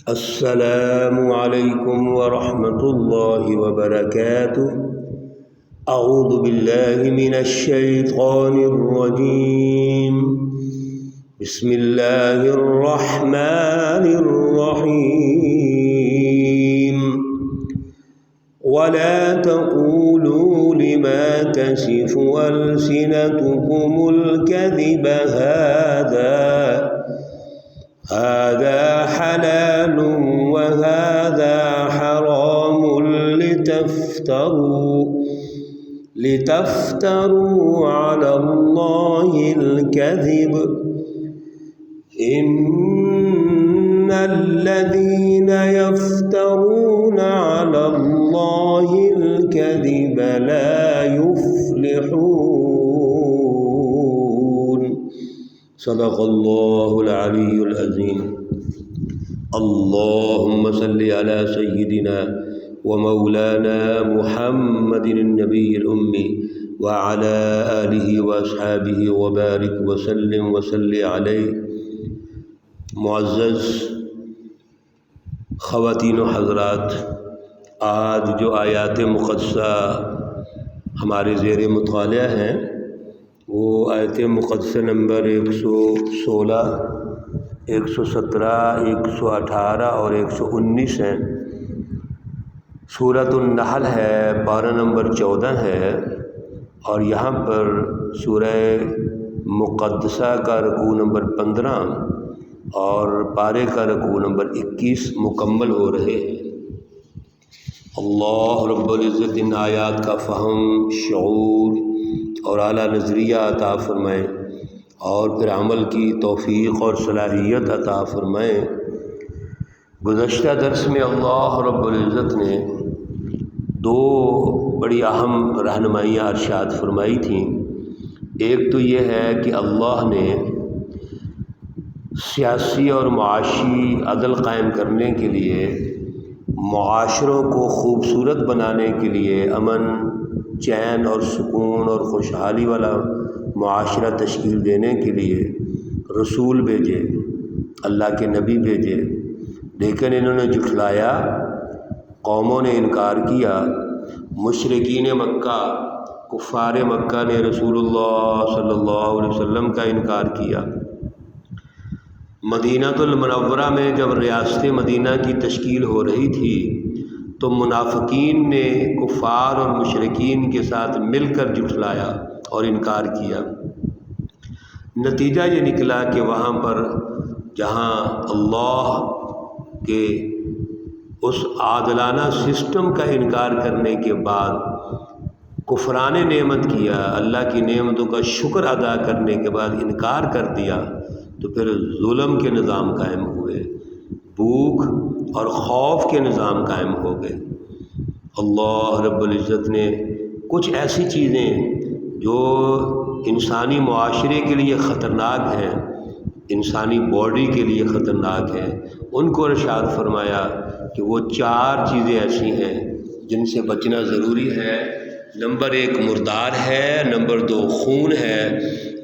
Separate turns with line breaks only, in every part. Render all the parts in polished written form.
السلام علیکم ورحمۃ اللہ وبرکاتہ۔ اعوذ باللہ من الشیطان الرجیم، بسم اللہ الرحمن الرحیم۔ ولا تقولوا لما تصف ألسنتكم الكذب هذا حلال وهذا حرام لتفتروا على الله الكذب إن الذين يفترون على الله الكذب لا يفلحون۔ صدق اللہ العلی العظیم۔ اللہم صلی علی سیدنا ومولانا محمد النبی الأمی وعلى آلہ واصحابہ وبارک وسلم وصلی علیہ۔ معزز خواتین و حضرات، آج جو آیات مقدسہ ہمارے زیر مطالعہ ہیں وہ آیت مقدسہ نمبر 116، 117، 118 اور 119 ہیں۔ سورۃ النحل ہے، پارہ نمبر 14 ہے، اور یہاں پر سورہ مقدسہ کا رکوع نمبر 15 اور پارے کا رکوع نمبر 21 مکمل ہو رہے ہیں۔ اللہ رب العزت ان آیات کا فہم، شعور اور اعلیٰ نظریہ عطا فرمائے، اور پھر عمل کی توفیق اور صلاحیت عطا فرمائے۔ گزشتہ درس میں اللہ رب العزت نے دو بڑی اہم رہنمائیاں ارشاد فرمائی تھیں۔ ایک تو یہ ہے کہ اللہ نے سیاسی اور معاشی عدل قائم کرنے کے لیے، معاشروں کو خوبصورت بنانے کے لیے، امن، چین اور سکون اور خوشحالی والا معاشرہ تشکیل دینے کے لیے رسول بھیجے، اللہ کے نبی بھیجے، لیکن انہوں نے جھٹلایا، قوموں نے انکار کیا۔ مشرکین مکہ، کفار مکہ نے رسول اللہ صلی اللہ علیہ وسلم کا انکار کیا۔ مدینہ المنورہ میں جب ریاست مدینہ کی تشکیل ہو رہی تھی تو منافقین نے کفار اور مشرکین کے ساتھ مل کر جھٹلایا اور انکار کیا۔ نتیجہ یہ نکلا کہ وہاں پر جہاں اللہ کے اس عادلانہ سسٹم کا انکار کرنے کے بعد کفران نعمت کیا، اللہ کی نعمتوں کا شکر ادا کرنے کے بعد انکار کر دیا، تو پھر ظلم کے نظام قائم ہوئے، بھوک اور خوف کے نظام قائم ہو گئے۔ اللہ رب العزت نے کچھ ایسی چیزیں جو انسانی معاشرے کے لیے خطرناک ہیں، انسانی باڈی کے لیے خطرناک ہیں، ان کو ارشاد فرمایا کہ وہ 4 چیزیں ایسی ہیں جن سے بچنا ضروری ہے۔ نمبر 1 مردار ہے، نمبر 2 خون ہے،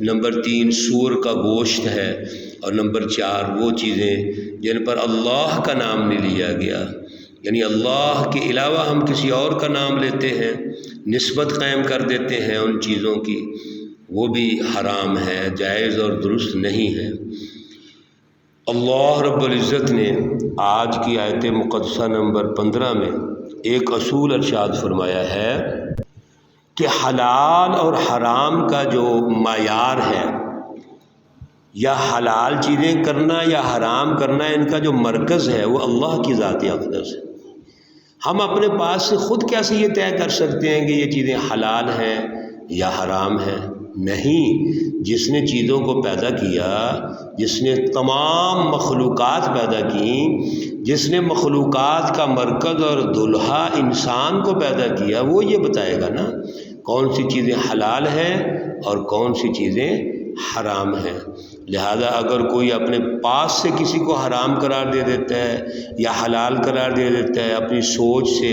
نمبر 3 سور کا گوشت ہے، اور نمبر 4 وہ چیزیں جن پر اللہ کا نام نہیں لیا گیا، یعنی اللہ کے علاوہ ہم کسی اور کا نام لیتے ہیں، نسبت قائم کر دیتے ہیں ان چیزوں کی، وہ بھی حرام ہے، جائز اور درست نہیں ہے۔ اللہ رب العزت نے آج کی آیت مقدسہ نمبر 15 میں ایک اصول ارشاد فرمایا ہے کہ حلال اور حرام کا جو معیار ہے، یا حلال چیزیں کرنا یا حرام کرنا، ان کا جو مرکز ہے وہ اللہ کی ذات اقدس ہے۔ ہم اپنے پاس سے خود کیسے یہ طے کر سکتے ہیں کہ یہ چیزیں حلال ہیں یا حرام ہیں؟ نہیں، جس نے چیزوں کو پیدا کیا، جس نے تمام مخلوقات پیدا کی، جس نے مخلوقات کا مرکز اور دلہا انسان کو پیدا کیا، وہ یہ بتائے گا نا کون سی چیزیں حلال ہیں اور کون سی چیزیں حرام ہیں۔ لہذا اگر کوئی اپنے پاس سے کسی کو حرام قرار دے دیتا ہے یا حلال قرار دے دیتا ہے اپنی سوچ سے،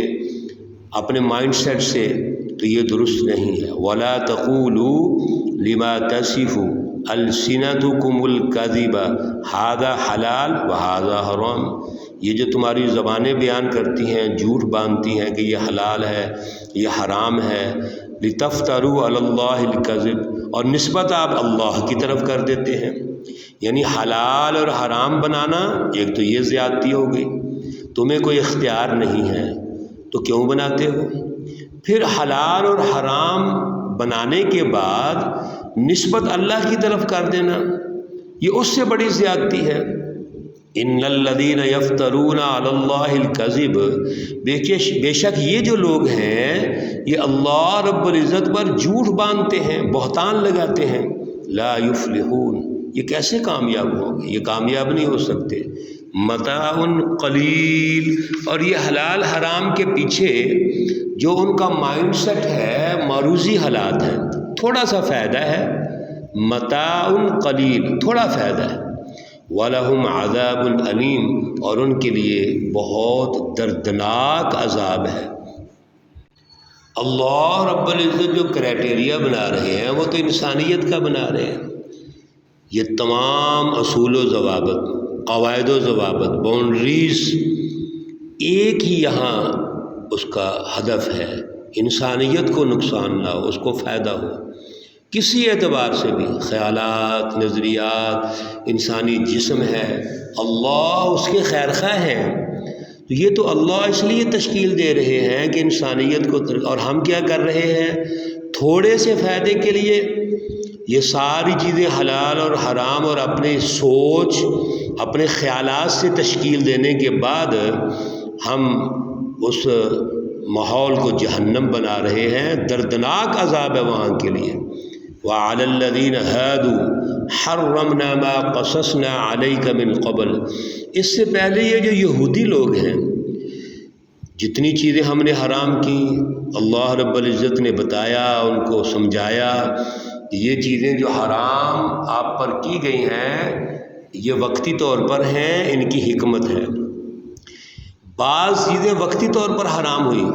اپنے مائنڈ سیٹ سے، تو یہ درست نہیں ہے۔ وَلَا تَقُولُوا لِمَا تَصِفُ السنتکم الکذب ھذا حلال وھذا حرام، یہ جو تمہاری زبانیں بیان کرتی ہیں، جھوٹ باندھتی ہیں کہ یہ حلال ہے یہ حرام ہے، لتفتروا علی اللہ الکذب، اور نسبت آپ اللہ کی طرف کر دیتے ہیں، یعنی حلال اور حرام بنانا ایک تو یہ زیادتی ہو گئی، تمہیں کوئی اختیار نہیں ہے تو کیوں بناتے ہو؟ پھر حلال اور حرام بنانے کے بعد نسبت اللہ کی طرف کر دینا، یہ اس سے بڑی زیادتی ہے۔ ان الذین یفترون علی اللہ الکذب، بے شک یہ جو لوگ ہیں یہ اللہ رب العزت پر جھوٹ باندھتے ہیں، بہتان لگاتے ہیں، لا یفلحون، یہ کیسے کامیاب ہوں گے؟ یہ کامیاب نہیں ہو سکتے۔ متاع قلیل، اور یہ حلال حرام کے پیچھے جو ان کا مائنڈ سیٹ ہے معروضی حالات ہیں، تھوڑا سا فائدہ ہے، متاع قلیل، تھوڑا فائدہ ہے، وَلَهُمْ عَذَابٌ أَلِيمٌ، اور ان کے لیے بہت دردناک عذاب ہے۔ اللہ رب العزت جو کرائٹیریا بنا رہے ہیں وہ تو انسانیت کا بنا رہے ہیں، یہ تمام اصول و ضوابط، قواعد و ضوابط، باؤنڈریز، ایک ہی یہاں اس کا ہدف ہے، انسانیت کو نقصان نہ ہو، اس کو فائدہ ہو، کسی اعتبار سے بھی، خیالات، نظریات، انسانی جسم ہے، اللہ اس کے خیر خواہ ہیں، تو یہ تو اللہ اس لیے تشکیل دے رہے ہیں کہ انسانیت کو، اور ہم کیا کر رہے ہیں؟ تھوڑے سے فائدے کے لیے یہ ساری چیزیں حلال اور حرام اور اپنی سوچ، اپنے خیالات سے تشکیل دینے کے بعد ہم اس ماحول کو جہنم بنا رہے ہیں، دردناک عذاب ہے وہاں کے لیے۔ وَعَلَى الَّذِينَ هَادُوا حَرَّمْنَا مَا قَصَصْنَا عَلَيْكَ مِن قَبْلُ، اس سے پہلے یہ جو یہودی لوگ ہیں، جتنی چیزیں ہم نے حرام کی اللہ رب العزت نے بتایا، ان کو سمجھایا، یہ چیزیں جو حرام آپ پر کی گئی ہیں یہ وقتی طور پر ہیں، ان کی حکمت ہے۔ بعض چیزیں وقتی طور پر حرام ہوئی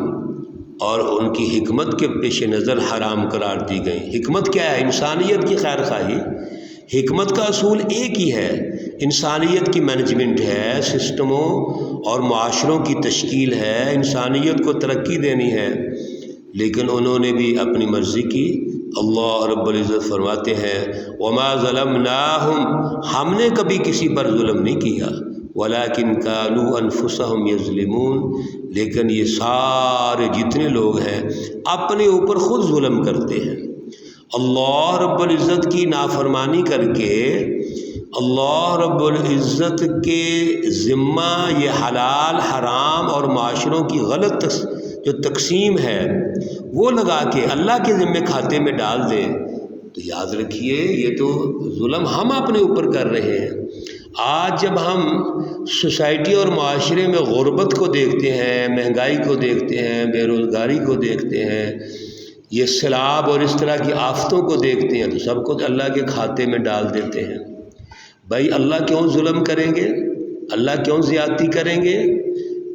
اور ان کی حکمت کے پیش نظر حرام قرار دی گئی۔ حکمت کیا ہے؟ انسانیت کی خیر خواہی۔ حکمت کا اصول ایک ہی ہے، انسانیت کی مینجمنٹ ہے، سسٹموں اور معاشروں کی تشکیل ہے، انسانیت کو ترقی دینی ہے، لیکن انہوں نے بھی اپنی مرضی کی۔ اللہ رب العزت فرماتے ہیں وَمَا ظَلَمْنَاهُمْ، ہم نے کبھی کسی پر ظلم نہیں کیا، وَلَكِنْ كَانُوا أَنفُسَهُمْ يَظْلِمُونَ، لیکن یہ سارے جتنے لوگ ہیں اپنے اوپر خود ظلم کرتے ہیں، اللہ رب العزت کی نافرمانی کر کے، اللہ رب العزت کے ذمہ یہ حلال حرام اور معاشروں کی غلط جو تقسیم ہے وہ لگا کے اللہ کے ذمہ کھاتے میں ڈال دیں، تو یاد رکھیے یہ تو ظلم ہم اپنے اوپر کر رہے ہیں۔ آج جب ہم سوسائٹی اور معاشرے میں غربت کو دیکھتے ہیں، مہنگائی کو دیکھتے ہیں، بے روزگاری کو دیکھتے ہیں، یہ سیلاب اور اس طرح کی آفتوں کو دیکھتے ہیں، تو سب کو اللہ کے کھاتے میں ڈال دیتے ہیں۔ بھائی اللہ کیوں ظلم کریں گے؟ اللہ کیوں زیادتی کریں گے؟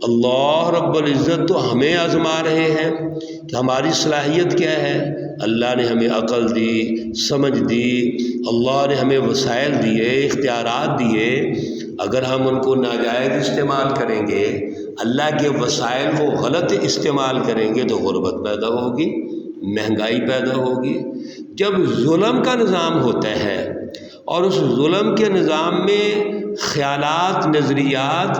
اللہ رب العزت تو ہمیں آزما رہے ہیں کہ ہماری صلاحیت کیا ہے۔ اللہ نے ہمیں عقل دی، سمجھ دی، اللہ نے ہمیں وسائل دیے، اختیارات دیے، اگر ہم ان کو ناجائز استعمال کریں گے، اللہ کے وسائل کو غلط استعمال کریں گے تو غربت پیدا ہوگی، مہنگائی پیدا ہوگی۔ جب ظلم کا نظام ہوتا ہے اور اس ظلم کے نظام میں خیالات، نظریات،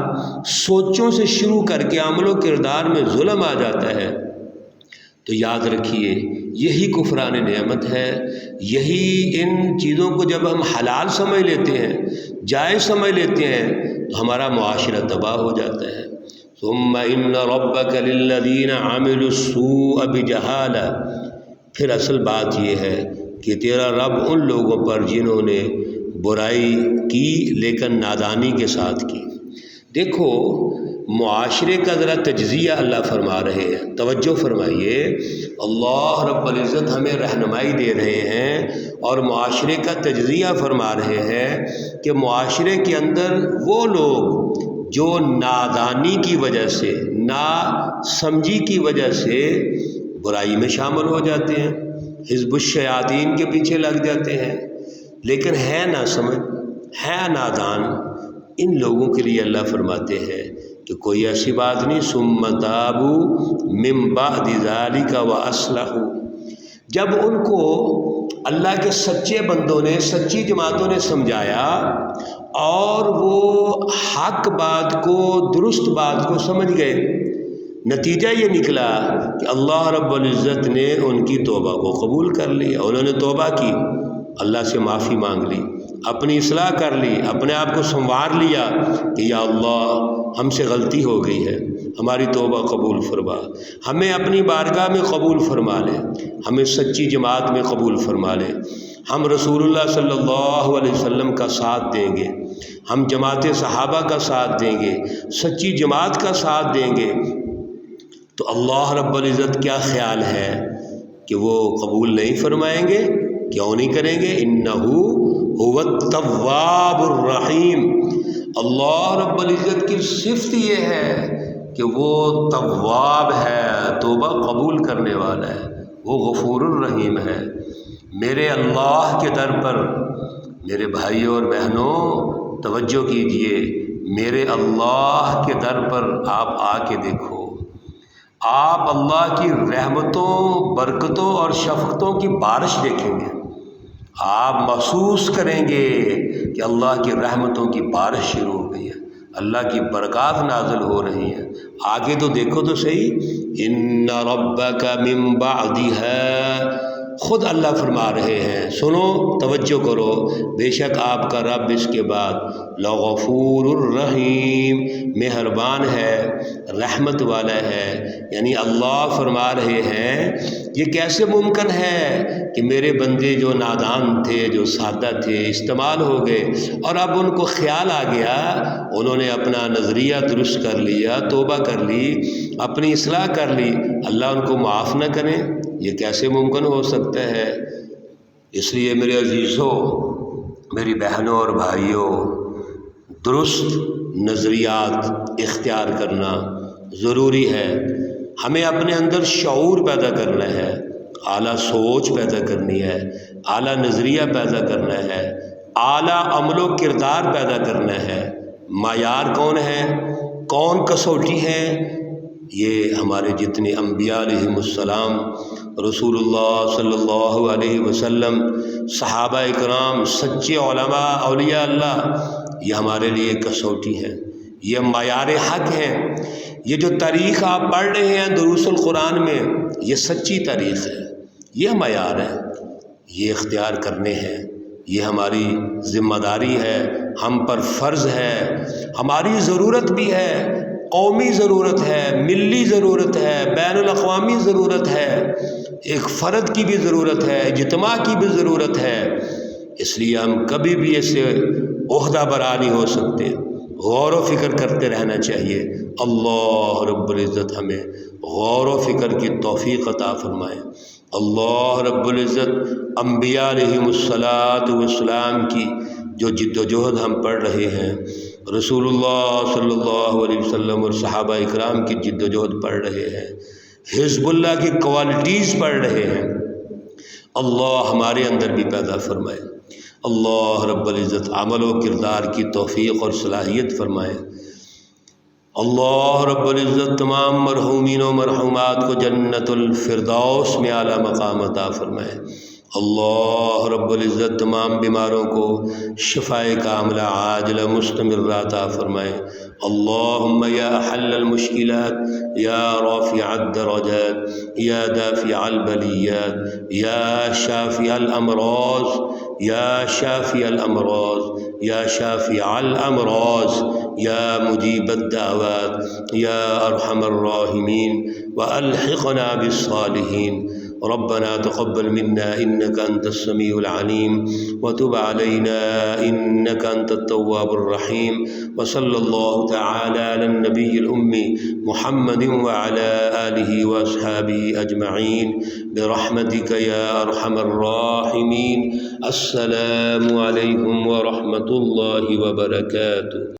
سوچوں سے شروع کر کے عمل و کردار میں ظلم آ جاتا ہے، تو یاد رکھیے یہی کفران نعمت ہے۔ یہی ان چیزوں کو جب ہم حلال سمجھ لیتے ہیں، جائز سمجھ لیتے ہیں، تو ہمارا معاشرہ تباہ ہو جاتا ہے۔ ثم ان ربک للذین عملوا السوء بجہالہ، پھر اصل بات یہ ہے کہ تیرا رب ان لوگوں پر جنہوں نے برائی کی لیکن نادانی کے ساتھ کی۔ دیکھو معاشرے کا ذرا تجزیہ اللہ فرما رہے ہیں، توجہ فرمائیے، اللہ رب العزت ہمیں رہنمائی دے رہے ہیں اور معاشرے کا تجزیہ فرما رہے ہیں کہ معاشرے کے اندر وہ لوگ جو نادانی کی وجہ سے، نا سمجھی کی وجہ سے برائی میں شامل ہو جاتے ہیں، حزب الشیاطین کے پیچھے لگ جاتے ہیں، لیکن ہے نہ سمجھ، ہے نادان، ان لوگوں کے لیے اللہ فرماتے ہیں کہ کوئی ایسی بات نہیں، ثم تابوا من بعد ذلک واصلحوا، جب ان کو اللہ کے سچے بندوں نے، سچی جماعتوں نے سمجھایا اور وہ حق بات کو، درست بات کو سمجھ گئے، نتیجہ یہ نکلا کہ اللہ رب العزت نے ان کی توبہ کو قبول کر لیا، انہوں نے توبہ کی، اللہ سے معافی مانگ لی، اپنی اصلاح کر لی، اپنے آپ کو سنوار لیا کہ یا اللہ ہم سے غلطی ہو گئی ہے، ہماری توبہ قبول فرما، ہمیں اپنی بارگاہ میں قبول فرما لے، ہمیں سچی جماعت میں قبول فرما لے، ہم رسول اللہ صلی اللہ علیہ وسلم کا ساتھ دیں گے، ہم جماعت صحابہ کا ساتھ دیں گے، سچی جماعت کا ساتھ دیں گے، تو اللہ رب العزت کیا خیال ہے کہ وہ قبول نہیں فرمائیں گے؟ کیوں نہیں کریں گے؟ انہو هو التواب الرحیم، اللہ رب العزت کی صفت یہ ہے کہ وہ تواب ہے، توبہ قبول کرنے والا ہے، وہ غفور الرحیم ہے۔ میرے اللہ کے در پر میرے بھائیوں اور بہنوں توجہ کیجئے، میرے اللہ کے در پر آپ آ کے دیکھو، آپ اللہ کی رحمتوں، برکتوں اور شفقتوں کی بارش دیکھیں گے، آپ محسوس کریں گے کہ اللہ کی رحمتوں کی بارش شروع ہو گئی ہے، اللہ کی برکات نازل ہو رہی ہیں۔ آگے تو دیکھو تو صحیح، ان ربک من بعدها، خود اللہ فرما رہے ہیں، سنو توجہ کرو، بے شک آپ کا رب اس کے بعد لغفور الرحیم، مہربان ہے، رحمت والا ہے۔ یعنی اللہ فرما رہے ہیں یہ کیسے ممکن ہے کہ میرے بندے جو نادان تھے، جو سادہ تھے، استعمال ہو گئے اور اب ان کو خیال آ گیا، انہوں نے اپنا نظریہ درست کر لیا، توبہ کر لی، اپنی اصلاح کر لی، اللہ ان کو معاف نہ کریں؟ یہ کیسے ممکن ہو سکتا ہے؟ اس لیے میرے عزیزوں، میری بہنوں اور بھائیوں، درست نظریات اختیار کرنا ضروری ہے، ہمیں اپنے اندر شعور پیدا کرنا ہے، اعلیٰ سوچ پیدا کرنی ہے، اعلیٰ نظریہ پیدا کرنا ہے، اعلیٰ عمل و کردار پیدا کرنا ہے۔ معیار کون ہے؟ کون کسوٹی ہے؟ یہ ہمارے جتنے انبیاء علیہم السلام، رسول اللہ صلی اللہ علیہ وسلم، صحابہ اکرام، سچے علماء، اولیاء اللہ، یہ ہمارے لیے کسوٹی ہے، یہ معیار حق ہے۔ یہ جو تاریخ آپ پڑھ رہے ہیں دروس القرآن میں، یہ سچی تاریخ ہے، یہ معیار ہے، یہ اختیار کرنے ہیں، یہ ہماری ذمہ داری ہے، ہم پر فرض ہے، ہماری ضرورت بھی ہے، قومی ضرورت ہے، ملی ضرورت ہے، بین الاقوامی ضرورت ہے، ایک فرد کی بھی ضرورت ہے، اجتماع کی بھی ضرورت ہے۔ اس لیے ہم کبھی بھی اس سے عہدہ برا نہیں ہو سکتے، غور و فکر کرتے رہنا چاہیے۔ اللہ رب العزت ہمیں غور و فکر کی توفیق عطا فرمائے۔ اللہ رب العزت انبیاء علیہم السلام کی جو جد و جہد ہم پڑھ رہے ہیں، رسول اللہ صلی اللہ علیہ وسلم اور صحابہ اکرام کی جد و جہد پڑھ رہے ہیں، حزب اللہ کی کوالٹیز پڑھ رہے ہیں، اللہ ہمارے اندر بھی پیدا فرمائے۔ اللہ رب العزت عمل و کردار کی توفیق اور صلاحیت فرمائے۔ اللہ رب العزت تمام مرحومین و مرحومات کو جنت الفردوس میں اعلیٰ مقام عطا فرمائے۔ اللہ رب العزت تمام بیماروں کو شفائے کاملہ عاجلہ مستمرہ عطا فرمائے۔ اللہم یا حل المشکلات، یا رافع الدرجات، یا دافع البلیات، یا شافع الامراض، یا شافع الامراض، یا شافع الامراض، یا مجیب الدعوات، یا ارحم الراحمین، والحقنا بالصالحین۔ ربنا تقبل منا إنك أنت السميع العليم وتب علينا إنك أنت التواب الرحيم، وصلى الله تعالى على النبي الأمي محمد وعلى آله وأصحابه أجمعين برحمتك يا أرحم الراحمين۔ السلام عليكم ورحمة الله وبركاته۔